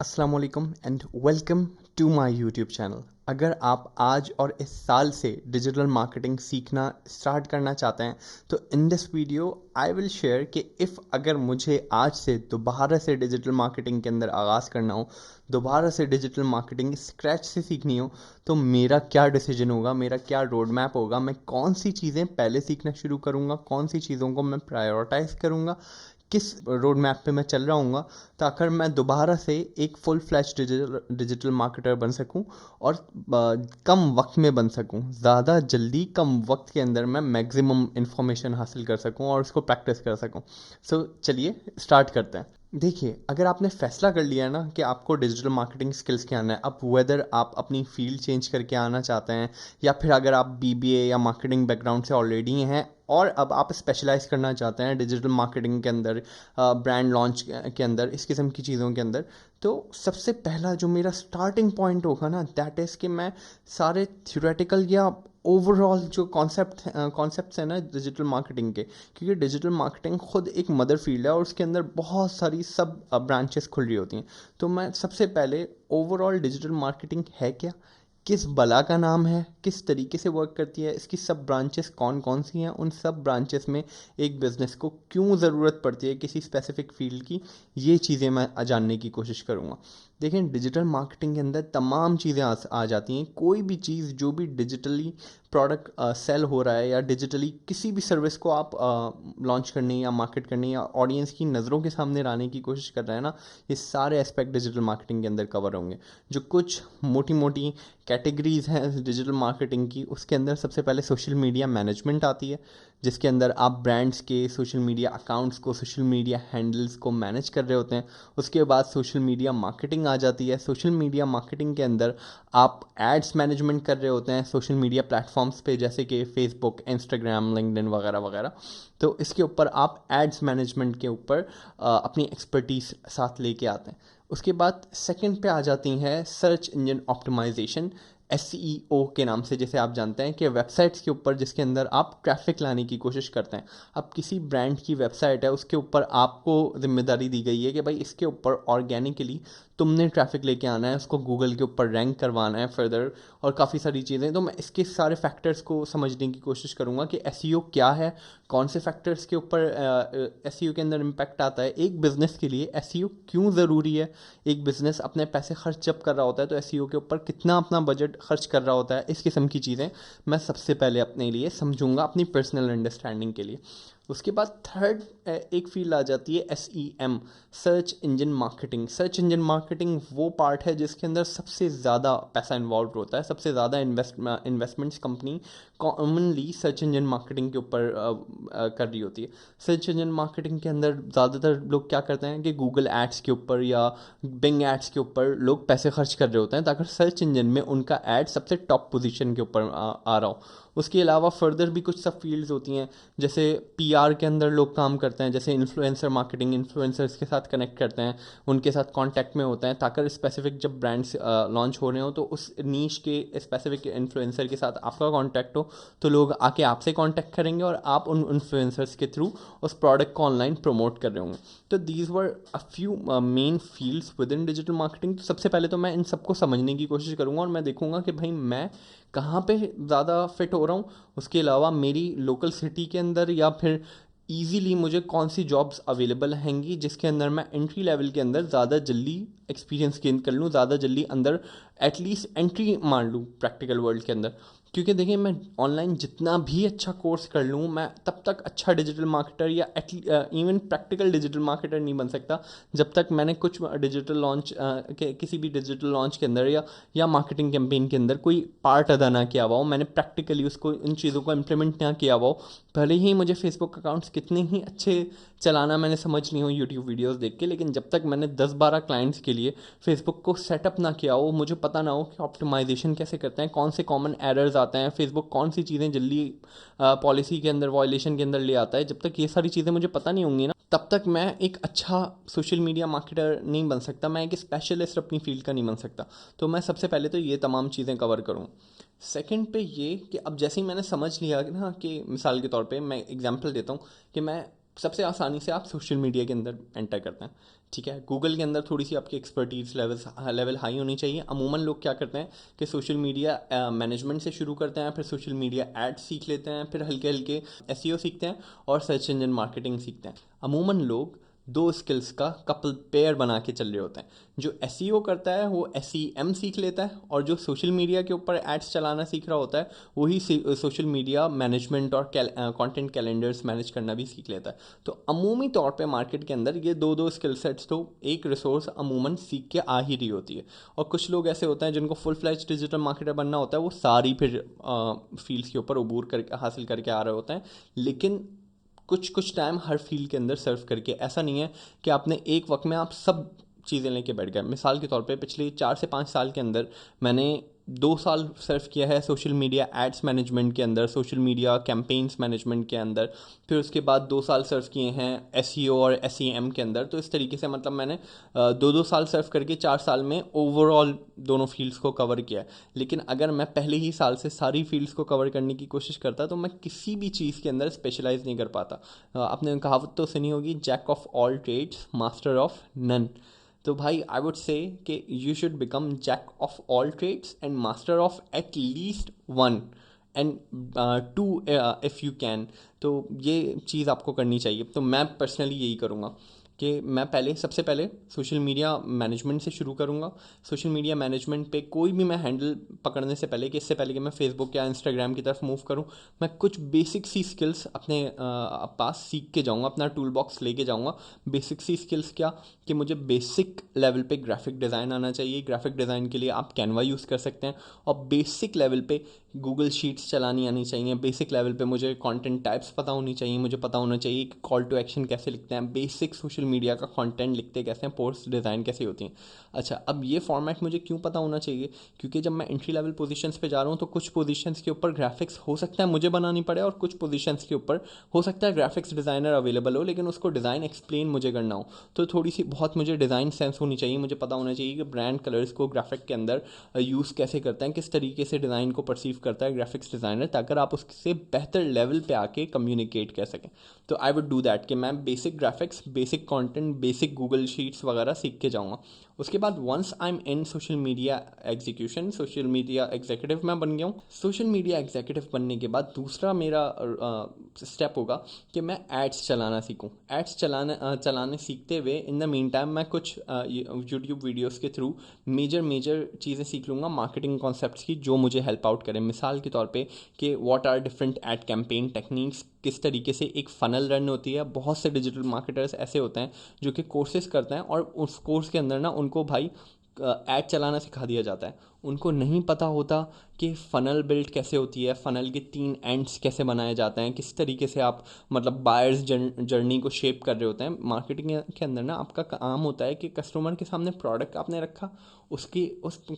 अस्सलाम वालेकुम and welcome to my YouTube channel. अगर आप आज और इस साल से डिजिटल मार्केटिंग सीखना स्टार्ट करना चाहते हैं तो in this video I will share कि इफ़ अगर मुझे आज से दोबारा से डिजिटल मार्केटिंग के अंदर आगाज़ करना हो, दोबारा से डिजिटल मार्केटिंग स्क्रैच से सीखनी हो, तो मेरा क्या डिसीजन होगा, मेरा क्या रोड मैप होगा, मैं कौन सी चीज़ें पहले सीखना शुरू करूँगा, कौन सी चीज़ों को मैं प्रायोरिटाइज़ करूँगा, किस रोड मैप पे मैं चल रहा हूँ ताकि मैं दोबारा से एक फुल फ्लैश डिजिटल मार्केटर बन सकूं और कम वक्त में बन सकूं, ज़्यादा जल्दी कम वक्त के अंदर मैं मैक्सिमम इंफॉर्मेशन हासिल कर सकूं और उसको प्रैक्टिस कर सकूं। सो चलिए स्टार्ट करते हैं। देखिए, अगर आपने फैसला कर लिया है ना कि आपको डिजिटल मार्केटिंग स्किल्स के आना है, अब वेदर आप अपनी फील्ड चेंज करके आना चाहते हैं या फिर अगर आप बीबीए या मार्केटिंग बैकग्राउंड से ऑलरेडी हैं और अब आप स्पेशलाइज करना चाहते हैं डिजिटल मार्केटिंग के अंदर, ब्रांड लॉन्च के अंदर, इस किस्म की चीज़ों के अंदर, तो सबसे पहला जो मेरा स्टार्टिंग पॉइंट होगा ना दैट इज़ कि मैं सारे थ्योरेटिकल या ओवरऑल जो कॉन्सेप्ट्स हैं ना डिजिटल मार्केटिंग के, क्योंकि डिजिटल मार्केटिंग खुद एक मदर फील्ड है और उसके अंदर बहुत सारी सब ब्रांचेस खुल रही होती हैं। तो मैं सबसे पहले ओवरऑल डिजिटल मार्केटिंग है क्या, किस बला का नाम है, किस तरीके से वर्क करती है, इसकी सब ब्रांचेस कौन कौन सी हैं, उन सब ब्रांचेस में एक बिज़नेस को क्यों ज़रूरत पड़ती है किसी स्पेसिफिक फील्ड की, ये चीज़ें मैं जानने की कोशिश करूँगा। देखें, डिजिटल मार्केटिंग के अंदर तमाम चीज़ें आ जाती हैं। कोई भी चीज़ जो भी डिजिटली प्रोडक्ट सेल हो रहा है या डिजिटली किसी भी सर्विस को आप लॉन्च करने या मार्केट करने या ऑडियंस की नज़रों के सामने लाने की कोशिश कर रहे हैं ना, ये सारे एस्पेक्ट डिजिटल मार्केटिंग के अंदर कवर होंगे। जो कुछ मोटी मोटी कैटेगरीज हैं डिजिटल मार्केटिंग की, उसके अंदर सबसे पहले सोशल मीडिया मैनेजमेंट आती है, जिसके अंदर आप ब्रांड्स के सोशल मीडिया अकाउंट्स को, सोशल मीडिया हैंडल्स को मैनेज कर रहे होते हैं। उसके बाद सोशल मीडिया मार्केटिंग आ जाती है। सोशल मीडिया मार्केटिंग के अंदर आप एड्स मैनेजमेंट कर रहे होते हैं सोशल मीडिया प्लेटफॉर्म्स पे, जैसे कि फेसबुक, इंस्टाग्राम, लिंक्डइन वगैरह वगैरह। तो इसके ऊपर आप एड्स मैनेजमेंट के ऊपर अपनी एक्सपर्टीज साथ लेके आते हैं। उसके बाद सेकंड पे आ जाती है सर्च इंजन ऑप्टिमाइजेशन, एसईओ के नाम से, जैसे आप जानते हैं कि वेबसाइट्स के ऊपर जिसके अंदर आप ट्रैफिक लाने की कोशिश करते हैं। अब किसी ब्रांड की वेबसाइट है, उसके ऊपर आपको जिम्मेदारी दी गई है कि भाई इसके ऊपर ऑर्गेनिकली तुमने ट्रैफिक लेके आना है, उसको गूगल के ऊपर रैंक करवाना है फर्दर, और काफ़ी सारी चीज़ें। तो मैं इसके सारे फैक्टर्स को समझने की कोशिश करूँगा कि एसईओ क्या है, कौन से फैक्टर्स के ऊपर एसईओ के अंदर इम्पैक्ट आता है, एक बिज़नेस के लिए एसईओ क्यों ज़रूरी है, एक बिज़नेस अपने पैसे खर्च जब कर रहा होता है तो एसईओ के ऊपर कितना अपना बजट खर्च कर रहा होता है, इस किस्म की चीज़ें मैं सबसे पहले अपने लिए समझूंगा, अपनी पर्सनल अंडरस्टैंडिंग के लिए। उसके बाद थर्ड एक फील्ड आ जाती है SEM, search engine marketing. Search engine marketing वो पार्ट है जिसके अंदर सबसे ज़्यादा पैसा इन्वॉल्व होता है, सबसे ज़्यादा investments company commonly search engine marketing के ऊपर कर रही होती है। सर्च इंजन मार्केटिंग के अंदर ज़्यादातर लोग क्या करते हैं कि गूगल एड्स के ऊपर या बिंग एड्स के ऊपर लोग पैसे खर्च कर रहे होते हैं ताकि सर्च इंजन में उनका एड सबसे टॉप पोजीशन के ऊपर आ रहा हो। उसके अलावा फर्दर भी कुछ सब फील्ड्स होती हैं, जैसे PR के अंदर लोग काम करते हैं, जैसे इन्फ्लुएंसर मार्केटिंग, इन्फ्लुएंसर्स के साथ कनेक्ट करते हैं, उनके साथ कांटेक्ट में होते हैं ताकि स्पेसिफिक जब ब्रांड्स लॉन्च हो रहे हो तो उस नीश के स्पेसिफिक इन्फ्लुएंसर के साथ आपका कांटेक्ट हो तो लोग आके आपसे कांटेक्ट करेंगे और आप उन इन्फ्लुएंसर्स के थ्रू उस प्रोडक्ट को ऑनलाइन प्रमोट कर रहे होंगे। तो these were a few main fields with in digital marketing. तो सबसे पहले तो मैं इन सबको समझने की कोशिश करूँगा और मैं देखूँगा कि भाई मैं कहाँ पे ज़्यादा फिट हो रहा हूँ। उसके अलावा मेरी लोकल सिटी के अंदर या फिर ईजीली मुझे कौन सी जॉब्स अवेलेबल हैंगी जिसके अंदर मैं एंट्री लेवल के अंदर ज़्यादा जल्दी एक्सपीरियंस गेन कर लूँ, ज़्यादा जल्दी अंदर एटलीस्ट एंट्री मार लूँ प्रैक्टिकल वर्ल्ड के अंदर। क्योंकि देखिए, मैं ऑनलाइन जितना भी अच्छा कोर्स कर लूँ, मैं तब तक अच्छा डिजिटल मार्केटर या इवन प्रैक्टिकल डिजिटल मार्केटर नहीं बन सकता जब तक मैंने कुछ डिजिटल लॉन्च किसी भी डिजिटल लॉन्च के अंदर या मार्केटिंग कैंपेन के अंदर कोई पार्ट अदा ना किया हुआ हो, मैंने प्रैक्टिकली उसको इन चीज़ों को इम्प्लीमेंट ना किया हुआ हो। भले ही मुझे फेसबुक अकाउंट्स कितने ही अच्छे चलाना मैंने समझ नहीं हो यूट्यूब वीडियोस देख के, लेकिन जब तक मैंने 10-12 क्लाइंट्स के लिए फेसबुक को सेटअप ना किया हो, मुझे पता ना हो कि ऑप्टिमाइजेशन कैसे करते हैं, कौन से कॉमन एरर्स आते हैं, फेसबुक कौन सी चीज़ें जल्दी पॉलिसी के अंदर वायलेशन के अंदर ले आता है, जब तक ये सारी चीज़ें मुझे पता नहीं होंगी ना, तब तक मैं एक अच्छा सोशल मीडिया मार्केटर नहीं बन सकता, मैं एक स्पेशलिस्ट अपनी फील्ड का नहीं बन सकता। तो मैं सबसे पहले तो ये तमाम चीज़ें कवर करूँ। सेकंड पे ये कि अब जैसे ही मैंने समझ लिया ना, कि मिसाल के तौर पे मैं एग्जांपल देता हूँ कि मैं सबसे आसानी से आप सोशल मीडिया के अंदर एंटर करते हैं ठीक है, गूगल के अंदर थोड़ी सी आपकी एक्सपर्टीज लेवल हाई होनी चाहिए। अमूमन लोग क्या करते हैं कि सोशल मीडिया मैनेजमेंट से शुरू करते हैं, फिर सोशल मीडिया एड्स सीख लेते हैं, फिर हल्के हल्के एसईओ सीखते हैं और सर्च इंजन मार्केटिंग सीखते हैं। अमूमन लोग दो स्किल्स का कपल पेयर बना के चल रहे होते हैं। जो एसईओ करता है वो एसईएम सीख लेता है, और जो सोशल मीडिया के ऊपर एड्स चलाना सीख रहा होता है वही सोशल मीडिया मैनेजमेंट और कंटेंट कैलेंडर्स मैनेज करना भी सीख लेता है। तो अमूमी तौर पे मार्केट के अंदर ये दो दो स्किल सेट्स तो एक रिसोर्स अमूमन सीख के आ ही रही होती है। और कुछ लोग ऐसे होते हैं जिनको फुल फ्लैज डिजिटल मार्केटर बनना होता है, वो सारी फिर फील्ड्स के ऊपर अबूर कर हासिल करके आ रहे होते हैं। लेकिन कुछ कुछ टाइम हर फील्ड के अंदर सर्व करके, ऐसा नहीं है कि आपने एक वक्त में आप सब चीज़ें लेके बैठ गए। मिसाल के तौर पे पिछले 4 से 5 साल के अंदर मैंने 2 साल सर्व किया है सोशल मीडिया एड्स मैनेजमेंट के अंदर, सोशल मीडिया कैंपेन्स मैनेजमेंट के अंदर, फिर उसके बाद 2 साल सर्व किए हैं एसईओ और एसईएम के अंदर। तो इस तरीके से मतलब मैंने 2-2 साल सर्व करके 4 साल में ओवरऑल दोनों फील्ड्स को कवर किया है। लेकिन अगर मैं पहले ही साल से सारी फील्ड्स को कवर करने की कोशिश करता तो मैं किसी भी चीज़ के अंदर स्पेशलाइज नहीं कर पाता। आपने कहावत तो सुनी होगी, jack of all trades master of none. तो भाई आई वुड से कि you should become jack of all trades and master of at least one and two if you can. तो ये चीज़ आपको करनी चाहिए। तो मैं पर्सनली यही करूँगा कि मैं सबसे पहले सोशल मीडिया मैनेजमेंट से शुरू करूँगा। सोशल मीडिया मैनेजमेंट पे कोई भी मैं हैंडल पकड़ने से पहले, कि इससे पहले कि मैं फेसबुक या इंस्टाग्राम की तरफ मूव करूँ, मैं कुछ बेसिक सी स्किल्स अपने पास सीख के जाऊँगा, अपना टूल बॉक्स लेके जाऊँगा। बेसिक सी स्किल्स क्या, कि मुझे बेसिक लेवल पे ग्राफिक डिज़ाइन आना चाहिए। ग्राफिक डिज़ाइन के लिए आप कैनवा यूज़ कर सकते हैं। और बेसिक लेवल पे गूगल शीट्स चलानी आनी चाहिए। बेसिक लेवल पे मुझे कंटेंट टाइप्स पता होनी चाहिए। मुझे पता होना चाहिए कि कॉल टू एक्शन कैसे लिखते हैं, बेसिक सोशल मीडिया का कंटेंट लिखते कैसे हैं, पोस्ट डिज़ाइन कैसे होती हैं। अच्छा, अब ये फॉर्मेट मुझे क्यों पता होना चाहिए, क्योंकि जब मैं एंट्री लेवल पोजीशंस पे जा रहा हूँ तो कुछ पोजीशंस के ऊपर ग्राफिक्स हो सकता है मुझे बनानी पड़े, और कुछ पोजीशंस के ऊपर हो सकता है ग्राफिक्स डिज़ाइनर अवेलेबल हो, लेकिन उसको डिज़ाइन एक्सप्लेन मुझे करना हो। तो थोड़ी सी बहुत मुझे डिज़ाइन सेंस होनी चाहिए। मुझे पता होना चाहिए कि ब्रांड कलर्स को ग्राफिक के अंदर यूज़ कैसे करते हैं, किस तरीके से डिज़ाइन को परसीव करता है ग्राफिक्स डिज़ाइनर, ताकि आप उससे बेहतर लेवल पे आके कम्युनिकेट कर सकें। तो आई वुड डू दैट कि मैं basic graphics, basic content, basic Google sheets वगैरह सीख के जाऊँगा। उसके बाद once I am in social media execution, social media executive मैं बन गया हूँ। सोशल मीडिया एग्जीक्यूटिव बनने के बाद दूसरा मेरा स्टेप होगा कि मैं एड्स चलाना सीखूँ। एड्स चलाने सीखते हुए इन द मीन टाइम मैं कुछ यूट्यूब वीडियोस के थ्रू मेजर चीज़ें सीख लूँगा मार्केटिंग कॉन्सेप्ट्स की, जो मुझे हेल्प आउट करें। मिसाल के तौर पे कि what are different ad campaign techniques, किस तरीके से एक फ़नल रन होती है। बहुत से डिजिटल मार्केटर्स ऐसे होते हैं जो कि कोर्सेज करते हैं, और उस कोर्स के अंदर ना उनको भाई ऐड चलाना सिखा दिया जाता है। उनको नहीं पता होता कि फ़नल बिल्ड कैसे होती है, फ़नल के 3 एंड्स कैसे बनाए जाते हैं, किस तरीके से आप मतलब बायर्स जर्नी को शेप कर रहे होते हैं। मार्केटिंग के अंदर ना आपका काम होता है कि कस्टमर के सामने प्रोडक्ट आपने रखा, उस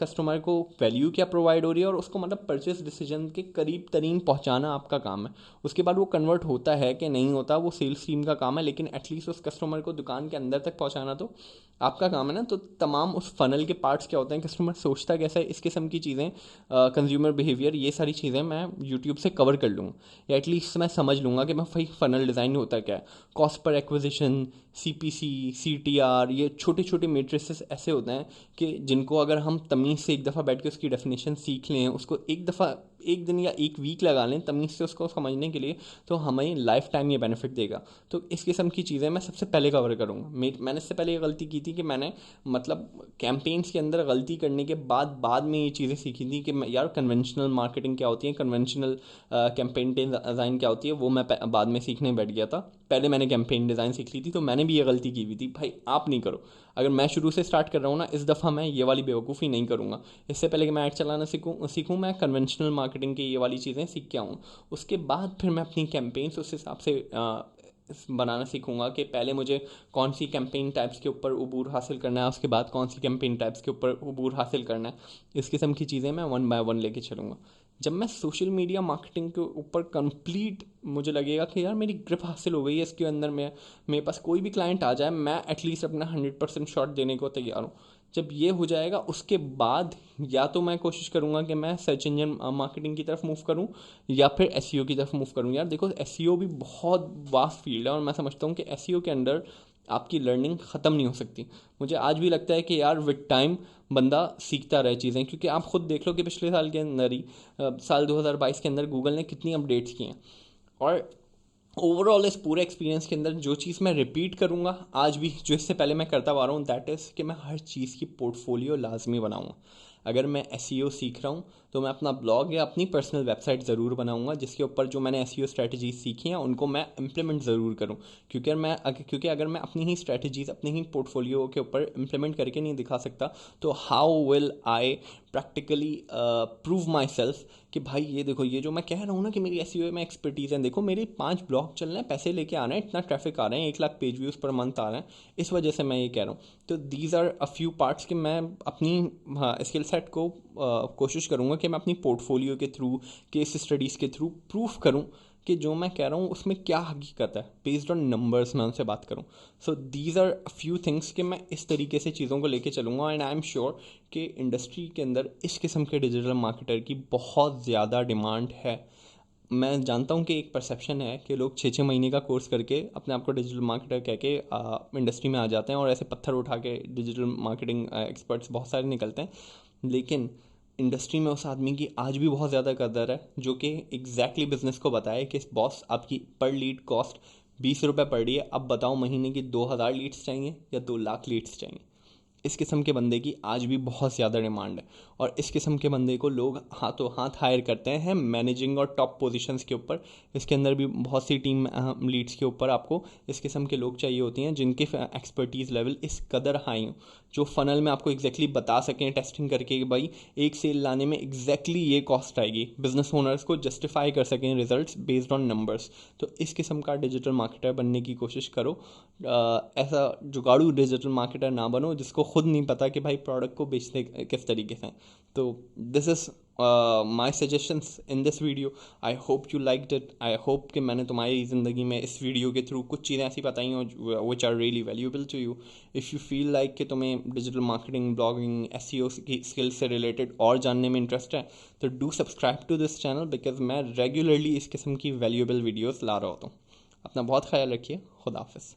कस्टमर को वैल्यू क्या प्रोवाइड हो रही है, और उसको मतलब परचेस डिसीजन के करीब तरीन पहुंचाना आपका काम है। उसके बाद वो कन्वर्ट होता है कि नहीं होता, वो सेल्स टीम का काम है, लेकिन एटलीस्ट उस कस्टमर को दुकान के अंदर तक पहुंचाना तो आपका काम है ना। तो तमाम उस फनल के पार्ट्स क्या होते हैं, कस्टमर सोचता कैसा है, इस किस्म की चीज़ें, कंज्यूमर बिहेवियर, ये सारी चीज़ें मैं यूट्यूब से कवर कर लूँगा, या एटलीस्ट मैं समझ लूँगा कि मैं भाई फ़नल डिज़ाइन होता क्या है। Cost per acquisition, CPC, CTR, ये छोटे छोटे मेट्रिसेस ऐसे होते हैं कि जिनको अगर हम तमीज़ से एक दफ़ा बैठ के उसकी डेफिनेशन सीख लें, उसको एक दफ़ा, एक दिन या एक वीक लगा लें तमीज़ से उसको समझने के लिए, तो हमें लाइफ टाइम ये बेनिफिट देगा। तो इस किस्म की चीज़ें मैं सबसे पहले कवर करूँगा। मैंने इससे पहले ये गलती की थी कि मैंने मतलब कैंपेन्स के अंदर गलती करने के बाद में ये चीज़ें सीखी थी कि यार कन्वेंशनल मार्केटिंग क्या होती है, कन्वेंशनल कैंपेन डिज़ाइन क्या होती है, वो मैं बाद में सीखने बैठ गया था। पहले मैंने कैंपेन डिज़ाइन सीख ली थी, तो मैंने भी ये गलती की हुई थी। भाई आप नहीं करो। अगर मैं शुरू से स्टार्ट कर रहा हूँ ना, इस दफ़ा मैं ये वाली बेवकूफ़ी नहीं करूँगा। इससे पहले कि मैं ऐड चलाना सीखूँ मैं कन्वेंशनल मार्केटिंग की ये वाली चीज़ें सीख के आऊँ। उसके बाद फिर मैं अपनी कैंपेन्स उस हिसाब से बनाना सीखूंगा कि पहले मुझे कौन सी कैंपेन टाइप्स के ऊपर अबूर हासिल करना है, उसके बाद कौन सी कैंपेन टाइप्स के ऊपर अबूर हासिल करना है। इस किस्म की चीज़ें मैं 1 बाय 1 लेके चलूँगा। जब मैं सोशल मीडिया मार्केटिंग के ऊपर कंप्लीट मुझे लगेगा कि यार मेरी ग्रिप हासिल हो गई है इसके अंदर, मेरे पास कोई भी क्लाइंट आ जाए, मैं एटलीस्ट अपना 100% शॉट देने को तैयार हूँ। जब ये हो जाएगा उसके बाद या तो मैं कोशिश करूँगा कि मैं सर्च इंजन मार्केटिंग की तरफ मूव करूँ, या फिर एसईओ की तरफ मूव करूँ। यार देखो, एसईओ भी बहुत वास्ट फील्ड है, और मैं समझता हूँ कि एसईओ के अंदर आपकी लर्निंग ख़त्म नहीं हो सकती। मुझे आज भी लगता है कि यार विद टाइम बंदा सीखता रहे चीज़ें, क्योंकि आप खुद देख लो कि पिछले साल के अंदर ही साल 2022 के अंदर गूगल ने कितनी अपडेट्स की हैं। और ओवरऑल इस पूरे एक्सपीरियंस के अंदर जो चीज़ मैं रिपीट करूँगा आज भी, जो इससे पहले मैं करता आ रहा हूँ, दैट इज़ कि मैं हर चीज़ की पोर्टफोलियो लाजमी बनाऊँगा। अगर मैं एसईओ सीख रहा हूँ तो मैं अपना ब्लॉग या अपनी पर्सनल वेबसाइट ज़रूर बनाऊँगा, जिसके ऊपर जो मैंने एसईओ स्ट्रैटेजीज सीखी हैं उनको मैं इम्प्लीमेंट ज़रूर करूँ। क्योंकि अगर मैं अपनी ही स्ट्रैटेजीज अपनी ही पोर्टफोलियो के ऊपर इम्प्लीमेंट करके नहीं दिखा सकता, तो how will I practically prove my self कि भाई ये देखो, ये जो मैं कह रहा हूँ ना कि मेरी एसईओ में एक्सपर्टीज़ है, देखो मेरे 5 ब्लॉग चल रहे हैं, पैसे लेके आ रहे हैं, इतना ट्रैफिक आ रहे हैं, 1 lakh page views per month आ रहे हैं, इस वजह से मैं ये कह रहा हूँ। तो these are a few parts कि मैं अपनी स्किल सेट को कोशिश करूँगा कि मैं अपनी पोर्टफोलियो के थ्रू, केस स्टडीज़ के थ्रू प्रूफ करूँ कि जो मैं कह रहा हूँ उसमें क्या हकीकत है, बेस्ड ऑन नंबर्स मैं उनसे बात करूँ। So these are few things कि मैं इस तरीके से चीज़ों को लेके चलूँगा, एंड आई एम श्योर कि इंडस्ट्री के अंदर इस किस्म के डिजिटल मार्केटर की बहुत ज़्यादा डिमांड है। मैं जानता हूँ कि एक परसेप्शन है कि लोग 6-6 महीने का कोर्स करके अपने आप को डिजिटल मार्केटर कह के इंडस्ट्री में आ जाते हैं, और ऐसे पत्थर उठा के डिजिटल मार्केटिंग एक्सपर्ट्स बहुत सारे निकलते हैं। लेकिन इंडस्ट्री में उस आदमी की आज भी बहुत ज़्यादा कदर है जो कि एग्जैक्टली बिजनेस को बताए कि बॉस आपकी पर लीड कॉस्ट 20 रुपये पड़ रही है, अब बताओ महीने की 2000 लीड्स चाहिए या 2 लाख लीड्स चाहिए। इस किस्म के बंदे की आज भी बहुत ज़्यादा डिमांड है, और इस किस्म के बंदे को लोग हाथों हाथ हायर करते हैं मैनेजिंग और टॉप पोजीशंस के ऊपर। इसके अंदर भी बहुत सी टीम लीड्स के ऊपर आपको इस किस्म के लोग चाहिए होती हैं जिनके एक्सपर्टीज़ लेवल इस कदर हाई हो, जो फनल में आपको एग्जैक्टली बता सकें टेस्टिंग करके कि भाई एक सेल लाने में एग्जैक्टली ये कॉस्ट आएगी, बिजनेस ओनर्स को जस्टिफाई कर सकें रिजल्ट्स बेस्ड ऑन नंबर्स। तो इस किस्म का डिजिटल मार्केटर बनने की कोशिश करो। ऐसा जुगाड़ू डिजिटल मार्केटर ना बनो जिसको खुद नहीं पता कि भाई प्रोडक्ट को बेचते किस तरीके से। तो this is my suggestions in this video. I hope you liked it. I hope कि मैंने तुम्हारी ज़िंदगी में इस वीडियो के थ्रू कुछ चीज़ें ऐसी बताई हों which are really valuable to you. If you feel like कि तुम्हें डिजिटल मार्केटिंग, ब्लॉगिंग, एसईओ की स्किल्स से रिलेटेड और जानने में इंटरेस्ट है, तो do subscribe to this channel, because मैं रेगुलरली इस किस्म की वैल्यूएबल वीडियोज़ ला रहा होता हूँ। अपना बहुत ख्याल रखिए। खुदा हाफिज़।